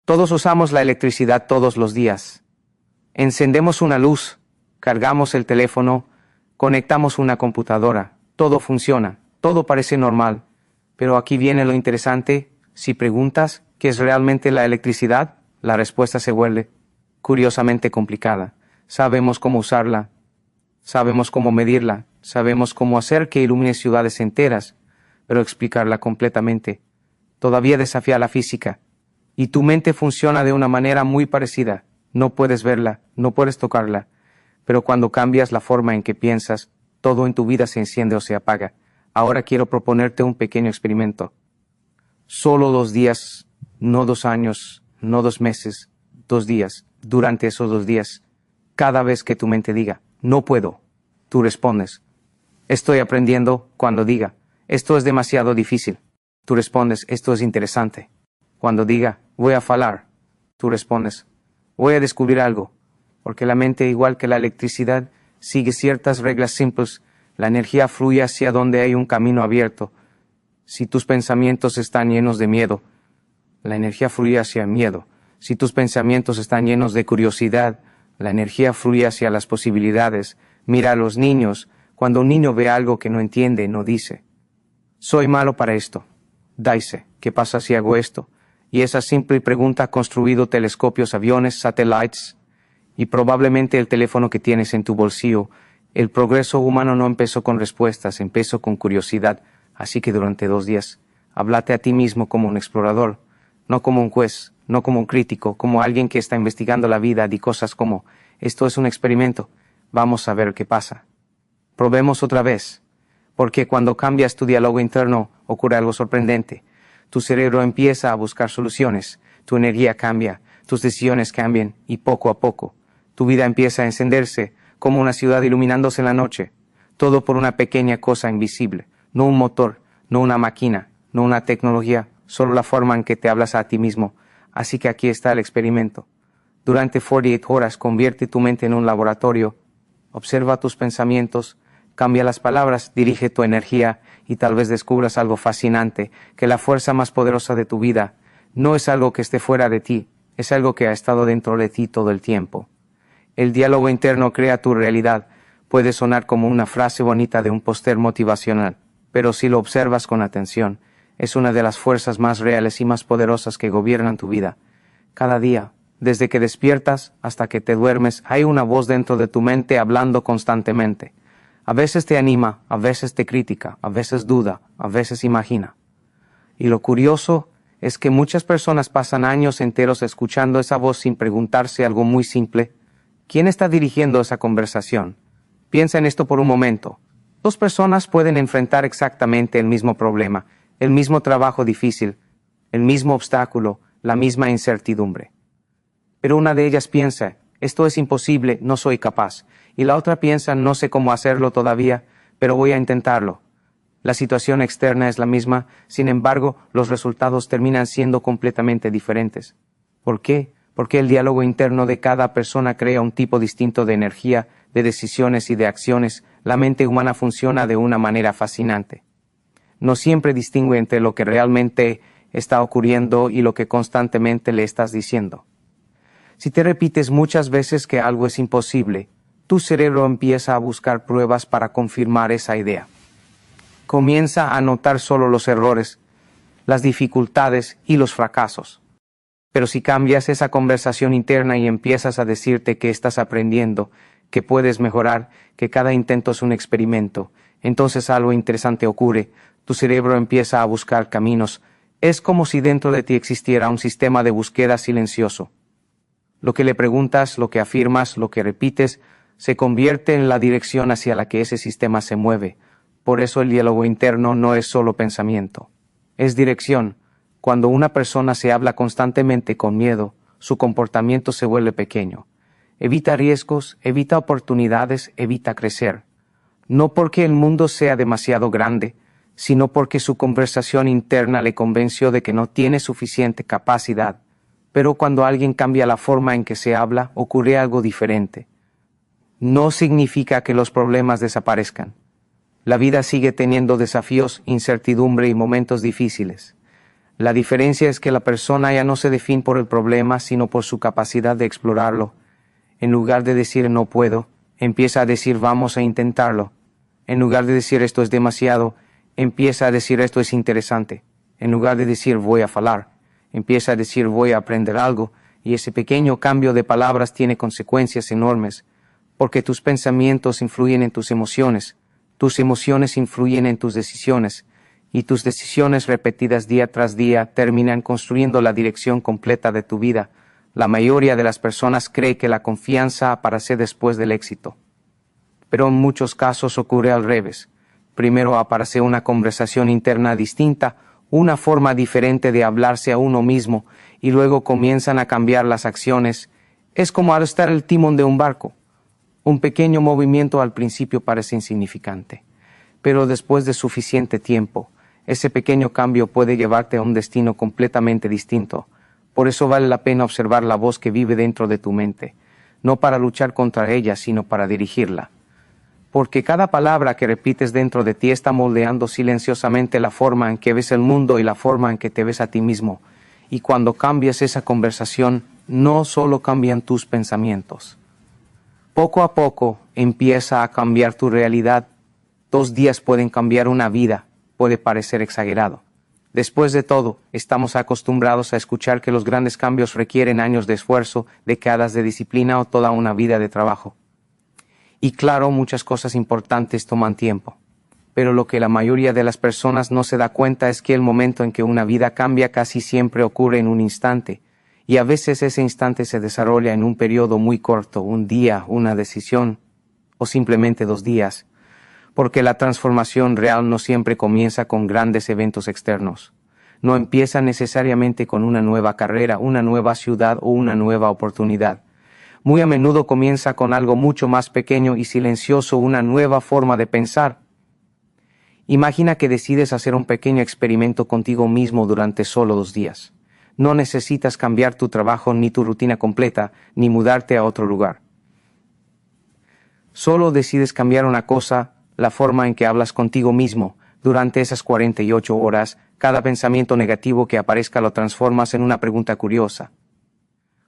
Todos usamos la electricidad todos los días. Encendemos una luz, cargamos el teléfono, conectamos una computadora. Todo funciona, todo parece normal. Pero aquí viene lo interesante. Si preguntas qué es realmente la electricidad, la respuesta se vuelve curiosamente complicada. Sabemos cómo usarla, sabemos cómo medirla, sabemos cómo hacer que ilumine ciudades enteras, pero explicarla completamente todavía desafía la física. Y tu mente funciona de una manera muy parecida. No puedes verla, no puedes tocarla, pero cuando cambias la forma en que piensas, todo en tu vida se enciende o se apaga. Ahora quiero proponerte un pequeño experimento. Solo 2 días, no 2 años, no 2 meses, 2 días. Durante esos 2 días, cada vez que tu mente diga, no puedo, tú respondes, estoy aprendiendo. Cuando diga, esto es demasiado difícil, tú respondes, esto es interesante. Cuando diga, voy a falar, tú respondes, voy a descubrir algo. Porque la mente, igual que la electricidad, sigue ciertas reglas simples. La energía fluye hacia donde hay un camino abierto. Si tus pensamientos están llenos de miedo, la energía fluye hacia el miedo. Si tus pensamientos están llenos de curiosidad, la energía fluye hacia las posibilidades. Mira a los niños. Cuando un niño ve algo que no entiende, no dice, soy malo para esto. Dice, ¿qué pasa si hago esto? Y esa simple pregunta ha construido telescopios, aviones, satélites y probablemente el teléfono que tienes en tu bolsillo. El progreso humano no empezó con respuestas, empezó con curiosidad. Así que durante 2 días, háblate a ti mismo como un explorador, no como un juez, no como un crítico, como alguien que está investigando la vida. Di cosas como, esto es un experimento, vamos a ver qué pasa. Probemos otra vez, porque cuando cambias tu diálogo interno ocurre algo sorprendente. Tu cerebro empieza a buscar soluciones, tu energía cambia, tus decisiones cambian y poco a poco, tu vida empieza a encenderse como una ciudad iluminándose en la noche. Todo por una pequeña cosa invisible, no un motor, no una máquina, no una tecnología, solo la forma en que te hablas a ti mismo. Así que aquí está el experimento. Durante 48 horas convierte tu mente en un laboratorio, observa tus pensamientos, cambia las palabras, dirige tu energía y tal vez descubras algo fascinante, que la fuerza más poderosa de tu vida no es algo que esté fuera de ti, es algo que ha estado dentro de ti todo el tiempo. El diálogo interno crea tu realidad. Puede sonar como una frase bonita de un póster motivacional, pero si lo observas con atención, es una de las fuerzas más reales y más poderosas que gobiernan tu vida. Cada día, desde que despiertas hasta que te duermes, hay una voz dentro de tu mente hablando constantemente. A veces te anima, a veces te critica, a veces duda, a veces imagina. Y lo curioso es que muchas personas pasan años enteros escuchando esa voz sin preguntarse algo muy simple. ¿Quién está dirigiendo esa conversación? Piensa en esto por un momento. 2 personas pueden enfrentar exactamente el mismo problema, el mismo trabajo difícil, el mismo obstáculo, la misma incertidumbre. Pero una de ellas piensa, esto es imposible, no soy capaz. Y la otra piensa, no sé cómo hacerlo todavía, pero voy a intentarlo. La situación externa es la misma, sin embargo, los resultados terminan siendo completamente diferentes. ¿Por qué? Porque el diálogo interno de cada persona crea un tipo distinto de energía, de decisiones y de acciones. La mente humana funciona de una manera fascinante. No siempre distingue entre lo que realmente está ocurriendo y lo que constantemente le estás diciendo. Si te repites muchas veces que algo es imposible, tu cerebro empieza a buscar pruebas para confirmar esa idea. Comienza a notar solo los errores, las dificultades y los fracasos. Pero si cambias esa conversación interna y empiezas a decirte que estás aprendiendo, que puedes mejorar, que cada intento es un experimento, entonces algo interesante ocurre. Tu cerebro empieza a buscar caminos. Es como si dentro de ti existiera un sistema de búsqueda silencioso. Lo que le preguntas, lo que afirmas, lo que repites, se convierte en la dirección hacia la que ese sistema se mueve. Por eso el diálogo interno no es solo pensamiento, es dirección. Cuando una persona se habla constantemente con miedo, su comportamiento se vuelve pequeño. Evita riesgos, evita oportunidades, evita crecer. No porque el mundo sea demasiado grande, sino porque su conversación interna le convenció de que no tiene suficiente capacidad. Pero cuando alguien cambia la forma en que se habla, ocurre algo diferente. No significa que los problemas desaparezcan. La vida sigue teniendo desafíos, incertidumbre y momentos difíciles. La diferencia es que la persona ya no se define por el problema, sino por su capacidad de explorarlo. En lugar de decir no puedo, empieza a decir vamos a intentarlo. En lugar de decir esto es demasiado, empieza a decir esto es interesante. En lugar de decir voy a falar, empieza a decir voy a aprender algo, y ese pequeño cambio de palabras tiene consecuencias enormes, porque tus pensamientos influyen en tus emociones influyen en tus decisiones, y tus decisiones repetidas día tras día terminan construyendo la dirección completa de tu vida. La mayoría de las personas cree que la confianza aparece después del éxito, pero en muchos casos ocurre al revés. Primero aparece una conversación interna distinta, una forma diferente de hablarse a uno mismo, y luego comienzan a cambiar las acciones. Es como arrastrar el timón de un barco. Un pequeño movimiento al principio parece insignificante, pero después de suficiente tiempo, ese pequeño cambio puede llevarte a un destino completamente distinto. Por eso vale la pena observar la voz que vive dentro de tu mente, no para luchar contra ella, sino para dirigirla. Porque cada palabra que repites dentro de ti está moldeando silenciosamente la forma en que ves el mundo y la forma en que te ves a ti mismo. Y cuando cambias esa conversación, no solo cambian tus pensamientos. Poco a poco empieza a cambiar tu realidad. 2 días pueden cambiar una vida, puede parecer exagerado. Después de todo, estamos acostumbrados a escuchar que los grandes cambios requieren años de esfuerzo, décadas de disciplina o toda una vida de trabajo. Y claro, muchas cosas importantes toman tiempo. Pero lo que la mayoría de las personas no se da cuenta es que el momento en que una vida cambia casi siempre ocurre en un instante. Y a veces ese instante se desarrolla en un periodo muy corto, un día, una decisión, o simplemente 2 días. Porque la transformación real no siempre comienza con grandes eventos externos. No empieza necesariamente con una nueva carrera, una nueva ciudad o una nueva oportunidad. Muy a menudo comienza con algo mucho más pequeño y silencioso, una nueva forma de pensar. Imagina que decides hacer un pequeño experimento contigo mismo durante solo 2 días. No necesitas cambiar tu trabajo ni tu rutina completa, ni mudarte a otro lugar. Solo decides cambiar una cosa, la forma en que hablas contigo mismo. Durante esas 48 horas, cada pensamiento negativo que aparezca lo transformas en una pregunta curiosa.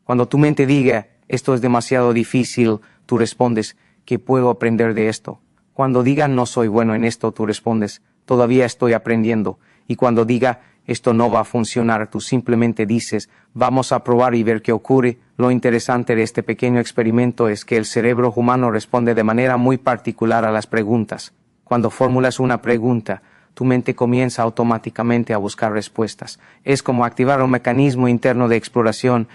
Cuando tu mente diga, esto es demasiado difícil, tú respondes, ¿qué puedo aprender de esto? Cuando diga, no soy bueno en esto, tú respondes, todavía estoy aprendiendo. Y cuando diga, esto no va a funcionar, tú simplemente dices, vamos a probar y ver qué ocurre. Lo interesante de este pequeño experimento es que el cerebro humano responde de manera muy particular a las preguntas. Cuando formulas una pregunta, tu mente comienza automáticamente a buscar respuestas. Es como activar un mecanismo interno de exploración.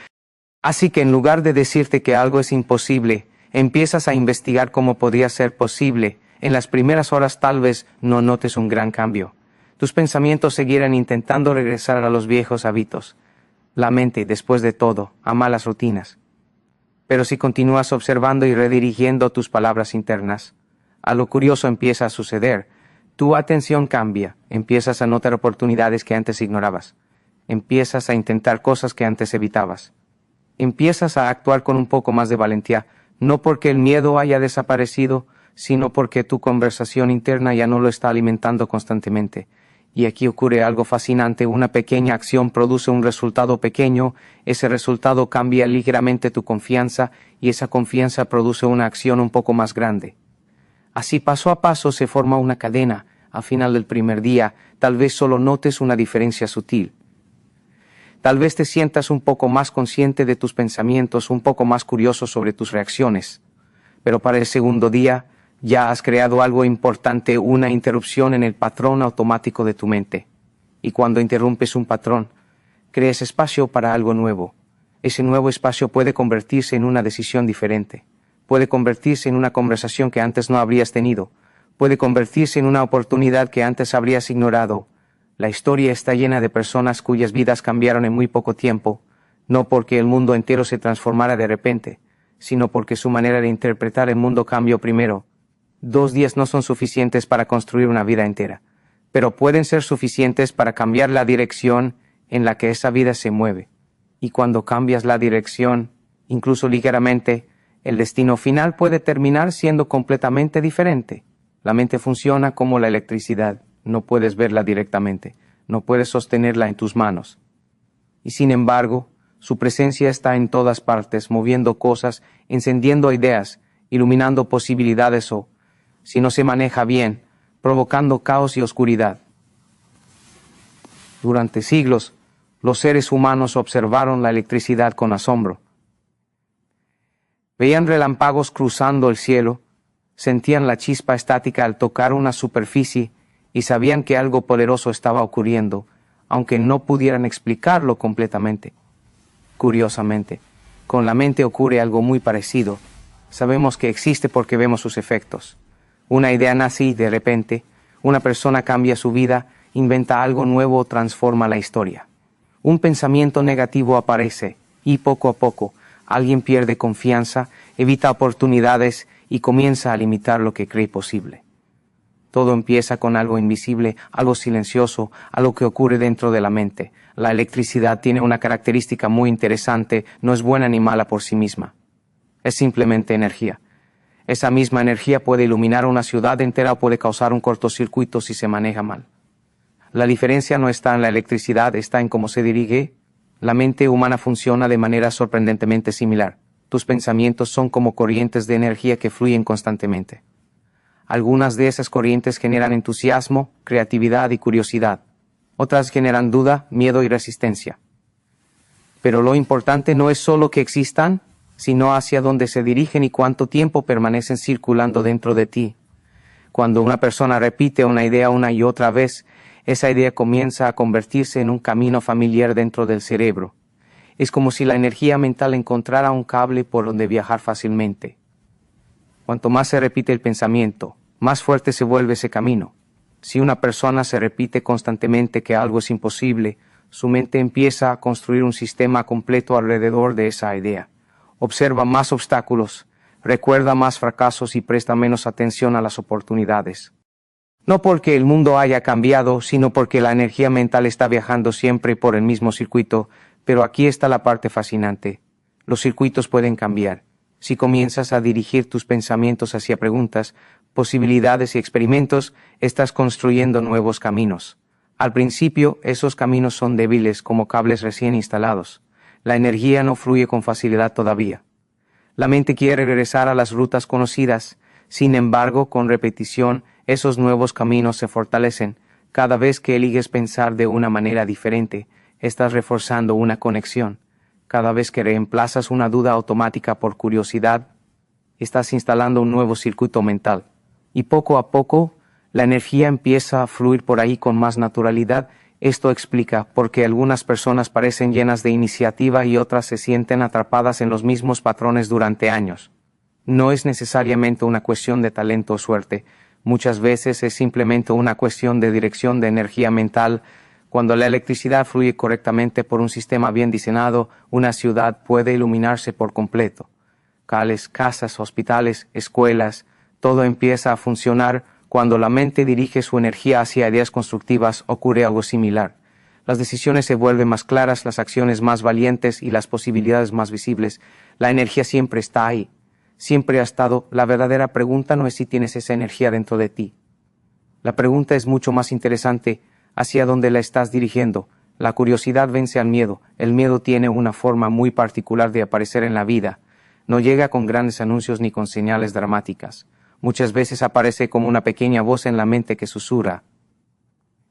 Así que en lugar de decirte que algo es imposible, empiezas a investigar cómo podría ser posible. En las primeras horas tal vez no notes un gran cambio. Tus pensamientos seguirán intentando regresar a los viejos hábitos. La mente, después de todo, ama las rutinas. Pero si continúas observando y redirigiendo tus palabras internas, algo curioso empieza a suceder. Tu atención cambia, empiezas a notar oportunidades que antes ignorabas. Empiezas a intentar cosas que antes evitabas. Empiezas a actuar con un poco más de valentía, no porque el miedo haya desaparecido, sino porque tu conversación interna ya no lo está alimentando constantemente. Y aquí ocurre algo fascinante, una pequeña acción produce un resultado pequeño, ese resultado cambia ligeramente tu confianza y esa confianza produce una acción un poco más grande. Así paso a paso se forma una cadena. Al final del primer día, tal vez solo notes una diferencia sutil. Tal vez te sientas un poco más consciente de tus pensamientos, un poco más curioso sobre tus reacciones. Pero para el segundo día, ya has creado algo importante, una interrupción en el patrón automático de tu mente. Y cuando interrumpes un patrón, creas espacio para algo nuevo. Ese nuevo espacio puede convertirse en una decisión diferente. Puede convertirse en una conversación que antes no habrías tenido. Puede convertirse en una oportunidad que antes habrías ignorado. La historia está llena de personas cuyas vidas cambiaron en muy poco tiempo, no porque el mundo entero se transformara de repente, sino porque su manera de interpretar el mundo cambió primero. 2 días no son suficientes para construir una vida entera, pero pueden ser suficientes para cambiar la dirección en la que esa vida se mueve. Y cuando cambias la dirección, incluso ligeramente, el destino final puede terminar siendo completamente diferente. La mente funciona como la electricidad, no puedes verla directamente. no puedes sostenerla en tus manos. Y sin embargo, su presencia está en todas partes, moviendo cosas, encendiendo ideas, iluminando posibilidades o, si no se maneja bien, provocando caos y oscuridad. Durante siglos, los seres humanos observaron la electricidad con asombro. Veían relámpagos cruzando el cielo, sentían la chispa estática al tocar una superficie y sabían que algo poderoso estaba ocurriendo, aunque no pudieran explicarlo completamente. Curiosamente, con la mente ocurre algo muy parecido. Sabemos que existe porque vemos sus efectos. Una idea nace y de repente, una persona cambia su vida, inventa algo nuevo o transforma la historia. Un pensamiento negativo aparece y poco a poco alguien pierde confianza, evita oportunidades y comienza a limitar lo que cree posible. Todo empieza con algo invisible, algo silencioso, algo que ocurre dentro de la mente. La electricidad tiene una característica muy interesante, no es buena ni mala por sí misma. Es simplemente energía. Esa misma energía puede iluminar una ciudad entera o puede causar un cortocircuito si se maneja mal. La diferencia no está en la electricidad, está en cómo se dirige. La mente humana funciona de manera sorprendentemente similar. Tus pensamientos son como corrientes de energía que fluyen constantemente. Algunas de esas corrientes generan entusiasmo, creatividad y curiosidad. Otras generan duda, miedo y resistencia. Pero lo importante no es solo que existan, sino hacia dónde se dirigen y cuánto tiempo permanecen circulando dentro de ti. Cuando una persona repite una idea una y otra vez, esa idea comienza a convertirse en un camino familiar dentro del cerebro. Es como si la energía mental encontrara un cable por donde viajar fácilmente. Cuanto más se repite el pensamiento, más fuerte se vuelve ese camino. Si una persona se repite constantemente que algo es imposible, su mente empieza a construir un sistema completo alrededor de esa idea. Observa más obstáculos, recuerda más fracasos y presta menos atención a las oportunidades. No porque el mundo haya cambiado, sino porque la energía mental está viajando siempre por el mismo circuito, pero aquí está la parte fascinante. Los circuitos pueden cambiar. Si comienzas a dirigir tus pensamientos hacia preguntas, posibilidades y experimentos, estás construyendo nuevos caminos. Al principio, esos caminos son débiles como cables recién instalados. La energía no fluye con facilidad todavía. La mente quiere regresar a las rutas conocidas. Sin embargo, con repetición, esos nuevos caminos se fortalecen. Cada vez que eliges pensar de una manera diferente, estás reforzando una conexión. Cada vez que reemplazas una duda automática por curiosidad, estás instalando un nuevo circuito mental. Y poco a poco, la energía empieza a fluir por ahí con más naturalidad. Esto explica por qué algunas personas parecen llenas de iniciativa y otras se sienten atrapadas en los mismos patrones durante años. No es necesariamente una cuestión de talento o suerte. Muchas veces es simplemente una cuestión de dirección de energía mental. Cuando la electricidad fluye correctamente por un sistema bien diseñado, una ciudad puede iluminarse por completo. Calles, casas, hospitales, escuelas, todo empieza a funcionar. Cuando la mente dirige su energía hacia ideas constructivas, ocurre algo similar. Las decisiones se vuelven más claras, las acciones más valientes y las posibilidades más visibles. La energía siempre está ahí. Siempre ha estado. La verdadera pregunta no es si tienes esa energía dentro de ti. La pregunta es mucho más interesante. ¿Hacia dónde la estás dirigiendo? La curiosidad vence al miedo. El miedo tiene una forma muy particular de aparecer en la vida. No llega con grandes anuncios ni con señales dramáticas. Muchas veces aparece como una pequeña voz en la mente que susurra.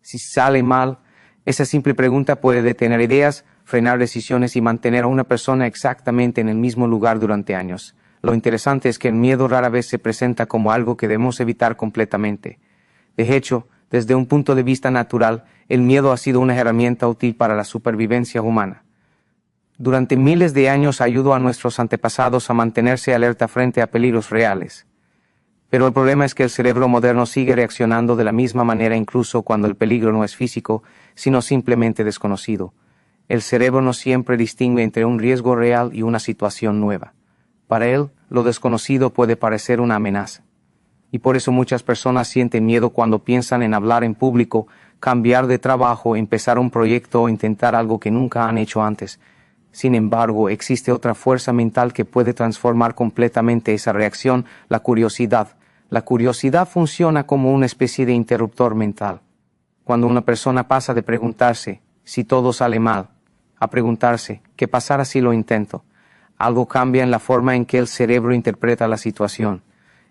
Si sale mal, esa simple pregunta puede detener ideas, frenar decisiones y mantener a una persona exactamente en el mismo lugar durante años. Lo interesante es que el miedo rara vez se presenta como algo que debemos evitar completamente. De hecho, desde un punto de vista natural, el miedo ha sido una herramienta útil para la supervivencia humana. Durante miles de años ayudó a nuestros antepasados a mantenerse alerta frente a peligros reales. Pero el problema es que el cerebro moderno sigue reaccionando de la misma manera incluso cuando el peligro no es físico, sino simplemente desconocido. El cerebro no siempre distingue entre un riesgo real y una situación nueva. Para él, lo desconocido puede parecer una amenaza. Y por eso muchas personas sienten miedo cuando piensan en hablar en público, cambiar de trabajo, empezar un proyecto o intentar algo que nunca han hecho antes. Sin embargo, existe otra fuerza mental que puede transformar completamente esa reacción, la curiosidad. La curiosidad funciona como una especie de interruptor mental. Cuando una persona pasa de preguntarse si todo sale mal, a preguntarse qué pasará si lo intento, algo cambia en la forma en que el cerebro interpreta la situación.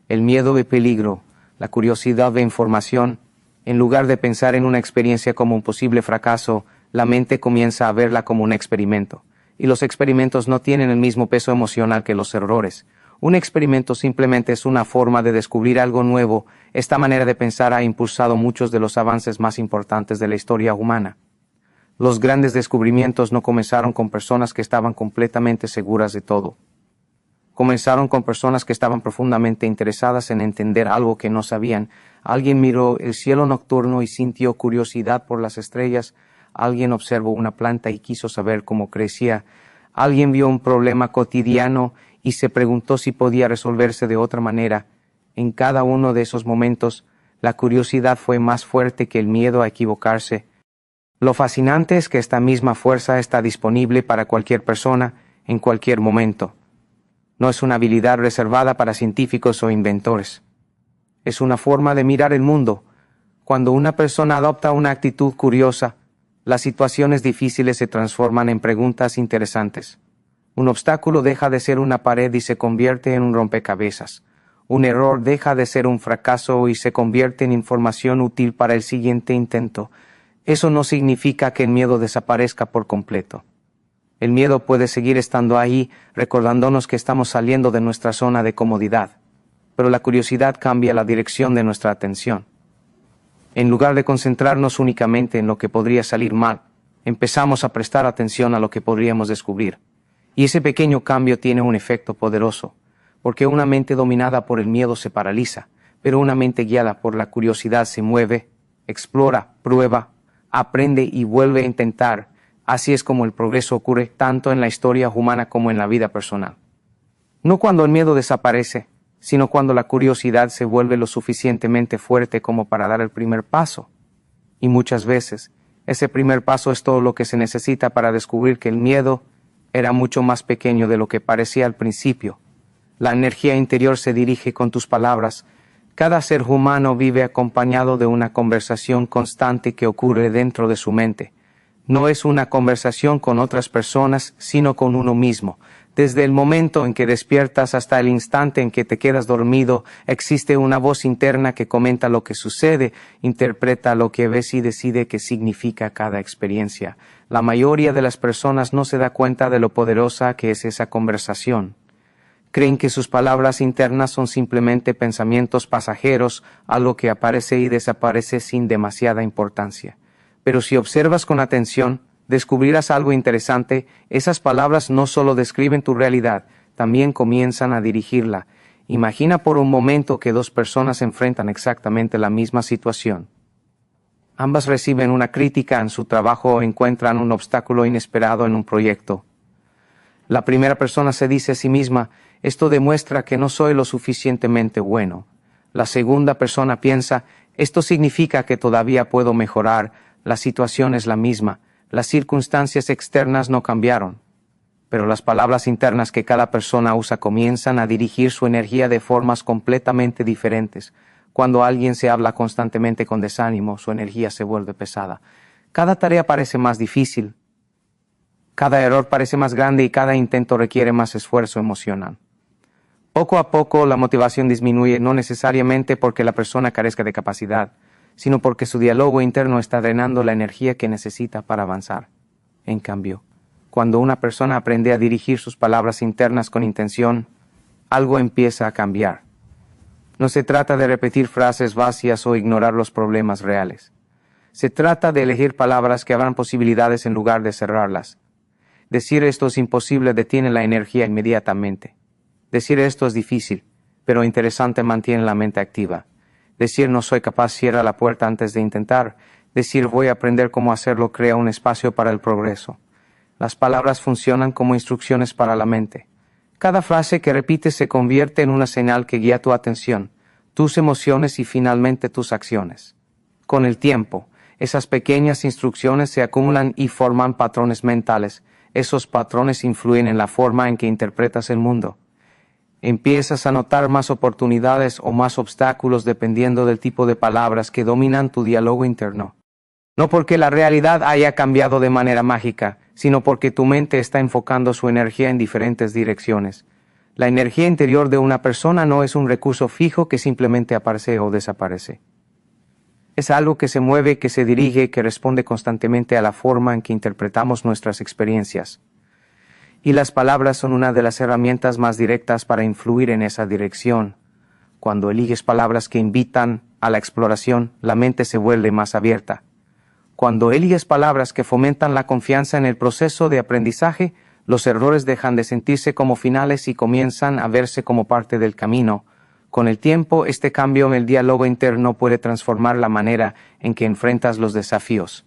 El miedo ve peligro, la curiosidad ve información. En lugar de pensar en una experiencia como un posible fracaso, la mente comienza a verla como un experimento. Y los experimentos no tienen el mismo peso emocional que los errores. Un experimento simplemente es una forma de descubrir algo nuevo. Esta manera de pensar ha impulsado muchos de los avances más importantes de la historia humana. Los grandes descubrimientos no comenzaron con personas que estaban completamente seguras de todo. Comenzaron con personas que estaban profundamente interesadas en entender algo que no sabían. Alguien miró el cielo nocturno y sintió curiosidad por las estrellas. Alguien observó una planta y quiso saber cómo crecía. Alguien vio un problema cotidiano y se preguntó si podía resolverse de otra manera. En cada uno de esos momentos, la curiosidad fue más fuerte que el miedo a equivocarse. Lo fascinante es que esta misma fuerza está disponible para cualquier persona, en cualquier momento. No es una habilidad reservada para científicos o inventores. Es una forma de mirar el mundo. Cuando una persona adopta una actitud curiosa, las situaciones difíciles se transforman en preguntas interesantes. Un obstáculo deja de ser una pared y se convierte en un rompecabezas. Un error deja de ser un fracaso y se convierte en información útil para el siguiente intento. Eso no significa que el miedo desaparezca por completo. El miedo puede seguir estando ahí, recordándonos que estamos saliendo de nuestra zona de comodidad, pero la curiosidad cambia la dirección de nuestra atención. En lugar de concentrarnos únicamente en lo que podría salir mal, empezamos a prestar atención a lo que podríamos descubrir. Y ese pequeño cambio tiene un efecto poderoso, porque una mente dominada por el miedo se paraliza, pero una mente guiada por la curiosidad se mueve, explora, prueba, aprende y vuelve a intentar. Así es como el progreso ocurre tanto en la historia humana como en la vida personal. No cuando el miedo desaparece, sino cuando la curiosidad se vuelve lo suficientemente fuerte como para dar el primer paso. Y muchas veces, ese primer paso es todo lo que se necesita para descubrir que el miedo era mucho más pequeño de lo que parecía al principio. La energía interior se dirige con tus palabras. Cada ser humano vive acompañado de una conversación constante que ocurre dentro de su mente. No es una conversación con otras personas, sino con uno mismo. Desde el momento en que despiertas hasta el instante en que te quedas dormido, existe una voz interna que comenta lo que sucede, interpreta lo que ves y decide qué significa cada experiencia. La mayoría de las personas no se da cuenta de lo poderosa que es esa conversación. Creen que sus palabras internas son simplemente pensamientos pasajeros, algo que aparece y desaparece sin demasiada importancia. Pero si observas con atención, descubrirás algo interesante. Esas palabras no solo describen tu realidad, también comienzan a dirigirla. Imagina por un momento que dos personas enfrentan exactamente la misma situación. Ambas reciben una crítica en su trabajo o encuentran un obstáculo inesperado en un proyecto. La primera persona se dice a sí misma: esto demuestra que no soy lo suficientemente bueno. La segunda persona piensa: esto significa que todavía puedo mejorar. La situación es la misma. Las circunstancias externas no cambiaron. Pero las palabras internas que cada persona usa comienzan a dirigir su energía de formas completamente diferentes. Cuando alguien se habla constantemente con desánimo, su energía se vuelve pesada. Cada tarea parece más difícil. Cada error parece más grande y cada intento requiere más esfuerzo emocional. Poco a poco la motivación disminuye, no necesariamente porque la persona carezca de capacidad, sino porque su diálogo interno está drenando la energía que necesita para avanzar. En cambio, cuando una persona aprende a dirigir sus palabras internas con intención, algo empieza a cambiar. No se trata de repetir frases vacías o ignorar los problemas reales. Se trata de elegir palabras que abran posibilidades en lugar de cerrarlas. Decir esto es imposible detiene la energía inmediatamente. Decir esto es difícil, pero interesante mantiene la mente activa. Decir no soy capaz cierra la puerta antes de intentar. Decir voy a aprender cómo hacerlo crea un espacio para el progreso. Las palabras funcionan como instrucciones para la mente. Cada frase que repites se convierte en una señal que guía tu atención, tus emociones y finalmente tus acciones. Con el tiempo, esas pequeñas instrucciones se acumulan y forman patrones mentales. Esos patrones influyen en la forma en que interpretas el mundo. Empiezas a notar más oportunidades o más obstáculos dependiendo del tipo de palabras que dominan tu diálogo interno. No porque la realidad haya cambiado de manera mágica, sino porque tu mente está enfocando su energía en diferentes direcciones. La energía interior de una persona no es un recurso fijo que simplemente aparece o desaparece. Es algo que se mueve, que se dirige, que responde constantemente a la forma en que interpretamos nuestras experiencias. Y las palabras son una de las herramientas más directas para influir en esa dirección. Cuando eliges palabras que invitan a la exploración, la mente se vuelve más abierta. Cuando eliges palabras que fomentan la confianza en el proceso de aprendizaje, los errores dejan de sentirse como finales y comienzan a verse como parte del camino. Con el tiempo, este cambio en el diálogo interno puede transformar la manera en que enfrentas los desafíos.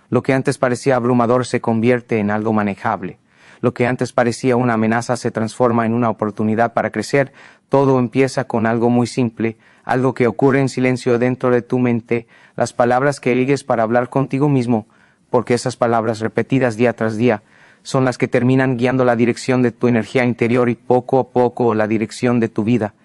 Lo que antes parecía abrumador se convierte en algo manejable. Lo que antes parecía una amenaza se transforma en una oportunidad para crecer. Todo empieza con algo muy simple, algo que ocurre en silencio dentro de tu mente, las palabras que eliges para hablar contigo mismo, porque esas palabras repetidas día tras día son las que terminan guiando la dirección de tu energía interior y poco a poco la dirección de tu vida.